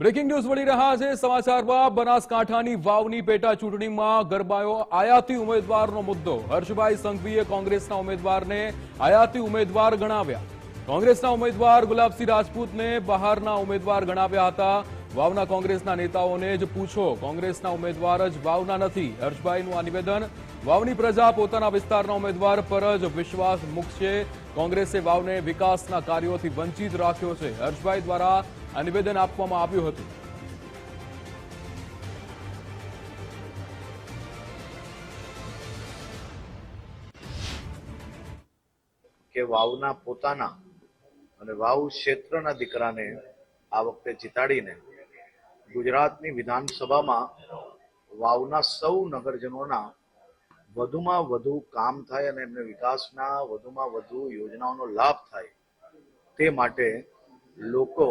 Breaking news મળી રહ્યા છે સમાચારમાં। બનાસકાંઠાની વાવની પેટા ચૂંટણીમાં ગરમાયો આયાતી ઉમેદવારનો મુદ્દો। હર્ષભાઈ સંઘવીએ કોંગ્રેસના ઉમેદવારને આયાતી ઉમેદવાર ગણાવ્યા। કોંગ્રેસના ઉમેદવાર ગુલાબસિંહ રાજપૂતને બહારના ઉમેદવાર ગણાવ્યા હતા। વાવના કોંગ્રેસના નેતાઓને જ પૂછો, કોંગ્રેસના ઉમેદવાર જ વાવના નથી। હર્ષભાઈનું આ નિવેદન। વાવની પ્રજા પોતાના વિસ્તારના ઉમેદવાર પર જ વિશ્વાસ મૂકશે। કોંગ્રેસે વાવને વિકાસના કાર્યોથી વંચિત રાખ્યો છે। હર્ષભાઈ દ્વારા આ નિવેદન આપવામાં આવ્યું હતું। કે વાવના પોતાના અને વાવ ક્ષેત્રના દીકરાને આ વખતે જીતાડીને ગુજરાતની વિધાનસભામાં વાવના સૌ નગરજનોના વધુમાં વધુ કામ થાય અને એમને વિકાસના વધુમાં વધુ યોજનાઓનો લાભ થાય તે માટે લોકો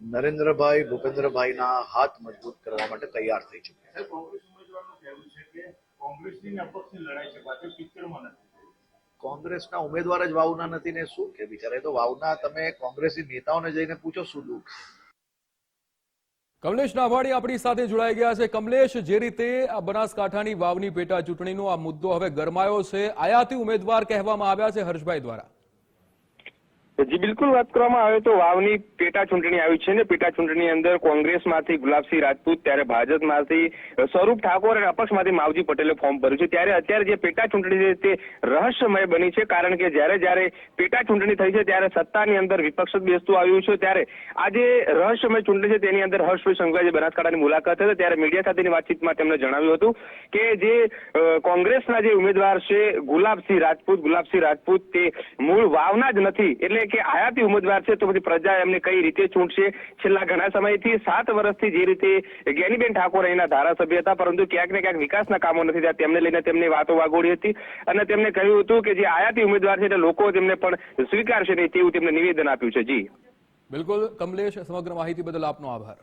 નરેન્દ્રભાઈ ભૂપેન્દ્રભાઈના હાથ મજબૂત કરવા માટે તૈયાર થઈ ચૂક્યા છે। કોંગ્રેસના ઉમેદવાર જ વાવના નથી ને શું કે બિચારા, તો વાવના તમે કોંગ્રેસી નેતાઓને જઈને પૂછો શું દુઃખ। કમલેશ નાભાણી આપણી સાથે જોડાઈ ગયા છે। કમલેશ, જે રીતે આ બનાસકાંઠાની વાવની પેટા ચૂંટણીનો આ મુદ્દો હવે ગરમાયો છે, આયાતી ઉમેદવાર કહેવામાં આવ્યા છે હર્ષભાઈ દ્વારા। જી બિલકુલ, વાત કરવામાં આવે તો વાવની પેટા ચૂંટણી આવી છે ને પેટા ચૂંટણી અંદર કોંગ્રેસમાંથી ગુલાબસિંહ રાજપૂત, ત્યારે ભાજપમાંથી સ્વરૂપ ઠાકોર અને અપક્ષમાંથી માવજી પટેલે ફોર્મ ભર્યું છે। ત્યારે અત્યારે જે પેટા ચૂંટણી છે તે રહસ્યમય બની છે, કારણ કે જ્યારે પેટા ચૂંટણી થઈ છે ત્યારે સત્તાની અંદર વિપક્ષ જ બેસતું આવ્યું છે। ત્યારે આજે રહસ્યમય ચૂંટણી છે તેની અંદર હર્ષભાઈ સંઘવીએ બનાસકાંઠાની મુલાકાત હતી ત્યારે મીડિયા સાથેની વાતચીતમાં તેમણે જણાવ્યું હતું કે જે કોંગ્રેસના જે ઉમેદવાર છે ગુલાબસિંહ રાજપૂત તે મૂળ વાવના જ નથી, એટલે કે આયાતી ઉમેદવાર છે, તો પછી પ્રજા એમને કઈ રીતે ચૂંટશે। છેલ્લા ઘણા સમયથી 7 વર્ષથી જે રીતે જ્ઞાનીબેન ઠાકોર અહીંના ધારાસભ્ય હતા, પરંતુ ક્યાંક ને ક્યાંક વિકાસના કામો નથી થયા, તેમને લઈને તેમની વાતો વાગોળી હતી અને તેમને કહ્યું હતું કે જે આયાતી ઉમેદવાર છે તે લોકો તેમને પણ સ્વીકારશે નહીં તેવું તેમને નિવેદન આપ્યું છે। જી બિલકુલ કમલેશ, સમગ્ર માહિતી બદલ આપનો આભાર।